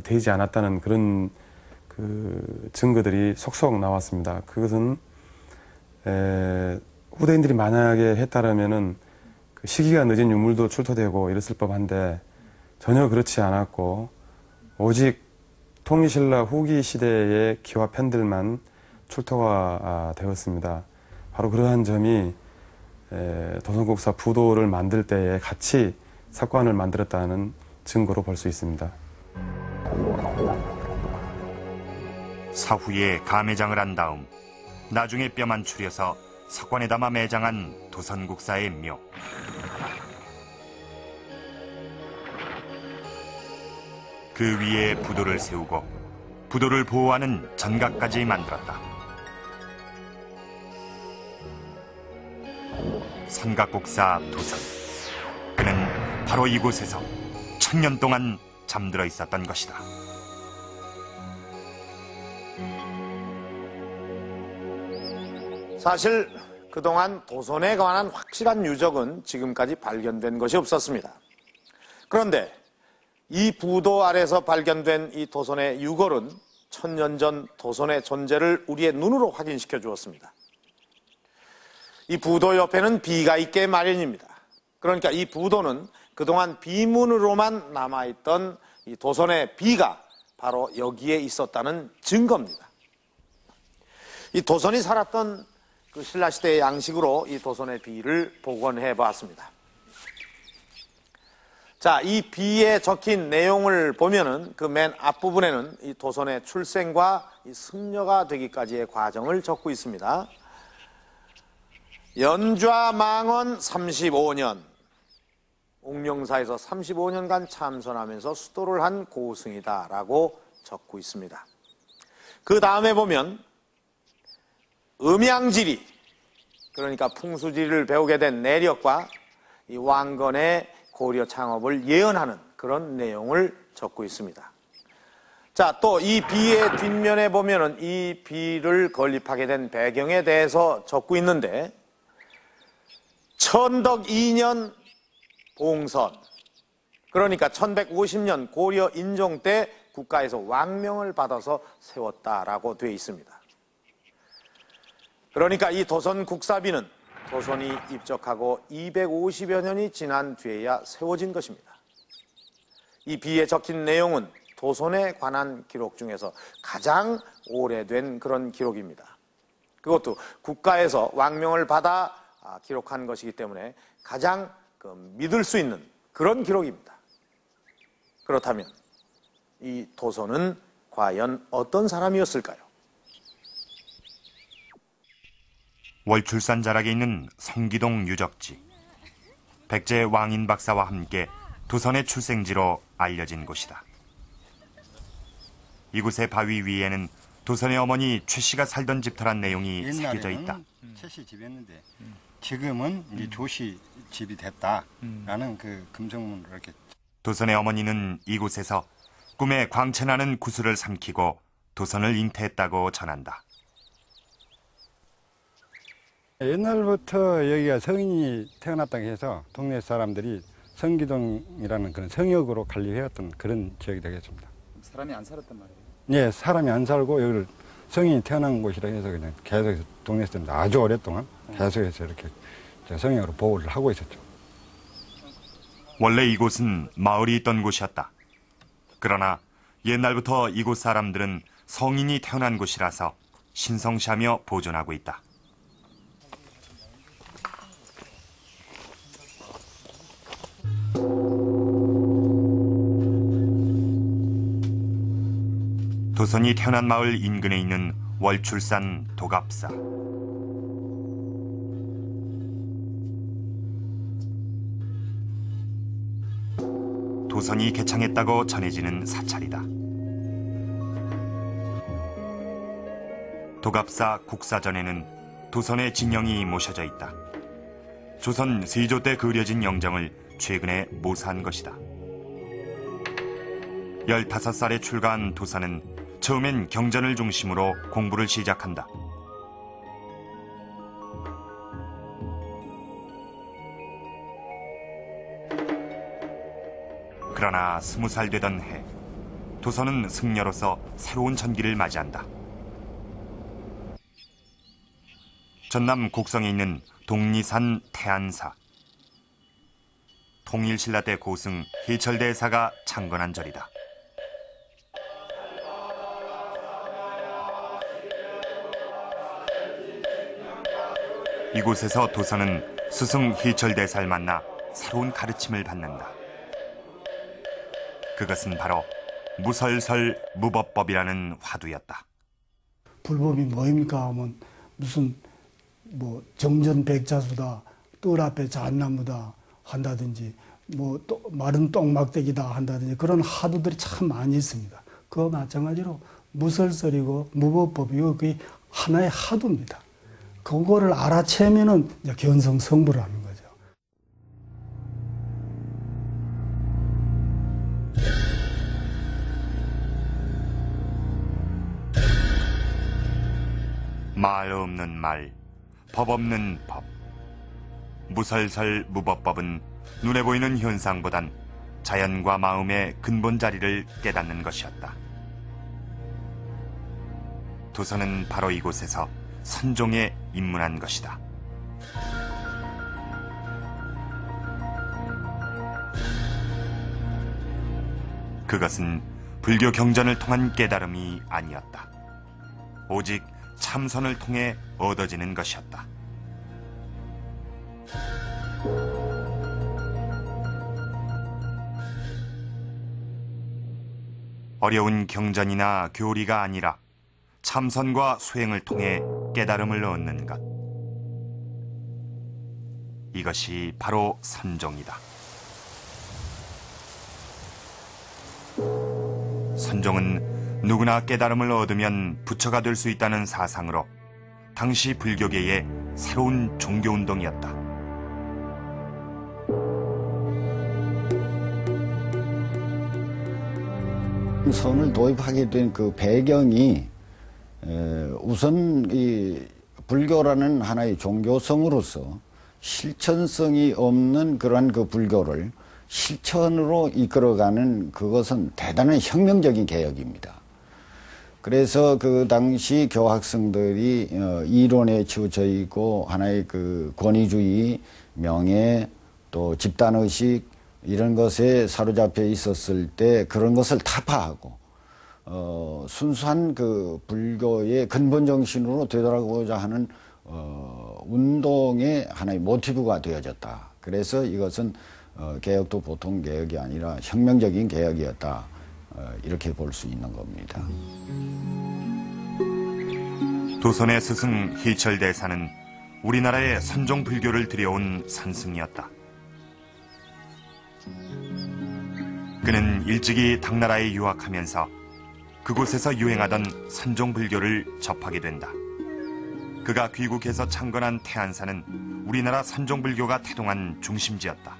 되지 않았다는 그런 증거들이 속속 나왔습니다. 그것은 후대인들이 만약에 했다라면은 시기가 늦은 유물도 출토되고 이랬을 법한데 전혀 그렇지 않았고 오직 통일신라 후기 시대의 기와 편들만 출토가 되었습니다. 바로 그러한 점이 도선국사 부도를 만들 때에 같이 사관을 만들었다는 증거로 볼 수 있습니다. 사후에 가매장을 한 다음 나중에 뼈만 추려서 석관에 담아 매장한 도선국사의 묘. 그 위에 부도를 세우고 부도를 보호하는 전각까지 만들었다. 선각국사 도선. 그는 바로 이곳에서 1000년 동안 잠들어 있었던 것이다. 사실 그동안 도선에 관한 확실한 유적은 지금까지 발견된 것이 없었습니다. 그런데 이 부도 아래서 발견된 이 도선의 유골은 1000년 전 도선의 존재를 우리의 눈으로 확인시켜 주었습니다. 이 부도 옆에는 비가 있게 마련입니다. 그러니까 이 부도는 그동안 비문으로만 남아있던 이 도선의 비가 바로 여기에 있었다는 증거입니다. 이 도선이 살았던 그 신라시대의 양식으로 이 도선의 비를 복원해 보았습니다. 자, 이 비에 적힌 내용을 보면은 그 맨 앞부분에는 이 도선의 출생과 이 승려가 되기까지의 과정을 적고 있습니다. 연좌망원 35년, 옥령사에서 35년간 참선하면서 수도를 한 고승이다라고 적고 있습니다. 그 다음에 보면 음양지리, 그러니까 풍수지리를 배우게 된 내력과 이 왕건의 고려 창업을 예언하는 그런 내용을 적고 있습니다. 자, 또 이 비의 뒷면에 보면은 이 비를 건립하게 된 배경에 대해서 적고 있는데 천덕 2년 봉선, 그러니까 1150년 고려 인종 때 국가에서 왕명을 받아서 세웠다라고 되어 있습니다. 그러니까 이 도선 국사비는 도선이 입적하고 250여 년이 지난 뒤에야 세워진 것입니다. 이 비에 적힌 내용은 도선에 관한 기록 중에서 가장 오래된 그런 기록입니다. 그것도 국가에서 왕명을 받아 기록한 것이기 때문에 가장 믿을 수 있는 그런 기록입니다. 그렇다면 이 도선은 과연 어떤 사람이었을까요? 월출산 자락에 있는 성기동 유적지. 백제 왕인 박사와 함께 도선의 출생지로 알려진 곳이다. 이곳의 바위 위에는 도선의 어머니 최 씨가 살던 집터란 내용이 새겨져 있다. 최 씨 집이었는데 지금은 이제 조 씨 집이 됐다라는 그 금성문으로 이렇게. 도선의 어머니는 이곳에서 꿈에 광채나는 구슬을 삼키고 도선을 잉태했다고 전한다. 옛날부터 여기가 성인이 태어났다고 해서 동네 사람들이 성기동이라는 그런 성역으로 관리해왔던 그런 지역이 되겠습니다. 사람이 안 살았단 말이에요? 네, 사람이 안 살고 여기를 성인이 태어난 곳이라 해서 그냥 계속해서 동네 사람들 아주 오랫동안 계속해서 이렇게 성역으로 보호를 하고 있었죠. 원래 이곳은 마을이 있던 곳이었다. 그러나 옛날부터 이곳 사람들은 성인이 태어난 곳이라서 신성시하며 보존하고 있다. 도선이 태어난 마을 인근에 있는 월출산 도갑사. 도선이 개창했다고 전해지는 사찰이다. 도갑사 국사전에는 도선의 진영이 모셔져 있다. 조선 세조 때 그려진 영정을 최근에 모사한 것이다. 15살에 출가한 도선은 처음엔 경전을 중심으로 공부를 시작한다. 그러나 20살 되던 해 도선은 승려로서 새로운 전기를 맞이한다. 전남 곡성에 있는 독리산 태안사. 통일신라 때 고승 희철대사가 창건한 절이다. 이곳에서 도선은 스승 희철대사를 만나 새로운 가르침을 받는다. 그것은 바로 무설설 무법법이라는 화두였다. 불법이 뭐입니까 하면 무슨 뭐 정전백자수다, 뜰 앞에 잣나무다 한다든지 뭐 또 마른 똥막대기다 한다든지 그런 화두들이 참 많이 있습니다. 그와 마찬가지로 무설설이고 무법법이고 그게 하나의 화두입니다. 그거를 알아채면은 이제 견성성불을 하는 거죠. 말 없는 말, 법 없는 법. 무설설 무법법은 눈에 보이는 현상보단 자연과 마음의 근본 자리를 깨닫는 것이었다. 도선은 바로 이곳에서 선종에 입문한 것이다. 그것은 불교 경전을 통한 깨달음이 아니었다. 오직 참선을 통해 얻어지는 것이었다. 어려운 경전이나 교리가 아니라 참선과 수행을 통해 깨달음을 얻는 것. 이것이 바로 선종이다. 선종은 누구나 깨달음을 얻으면 부처가 될 수 있다는 사상으로 당시 불교계의 새로운 종교운동이었다. 선을 도입하게 된 그 배경이 우선 이 불교라는 하나의 종교성으로서 실천성이 없는 그러한 그 불교를 실천으로 이끌어가는 그것은 대단한 혁명적인 개혁입니다. 그래서 그 당시 교학생들이 이론에 치우쳐 있고 하나의 그 권위주의, 명예, 또 집단의식 이런 것에 사로잡혀 있었을 때 그런 것을 타파하고 순수한 그 불교의 근본 정신으로 되돌아가고자 하는 운동의 하나의 모티브가 되어졌다. 그래서 이것은 개혁도 보통 개혁이 아니라 혁명적인 개혁이었다. 이렇게 볼 수 있는 겁니다. 도선의 스승 희철대사는 우리나라에 선종 불교를 들여온 선승이었다. 그는 일찍이 당나라에 유학하면서 그곳에서 유행하던 선종 불교를 접하게 된다. 그가 귀국해서 창건한 태안사는 우리나라 선종 불교가 태동한 중심지였다.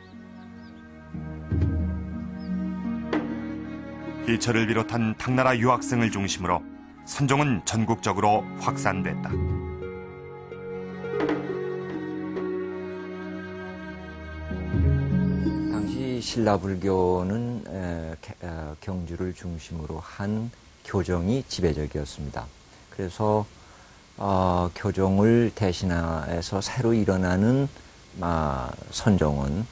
희철을 비롯한 당나라 유학생을 중심으로 선종은 전국적으로 확산됐다. 당시 신라불교는 경주를 중심으로 한 교정이 지배적이었습니다. 그래서 교정을 대신해서 새로 일어나는 선종은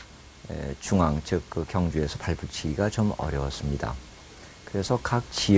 중앙 즉 그 경주에서 발붙이기가 좀 어려웠습니다. 그래서 각 지역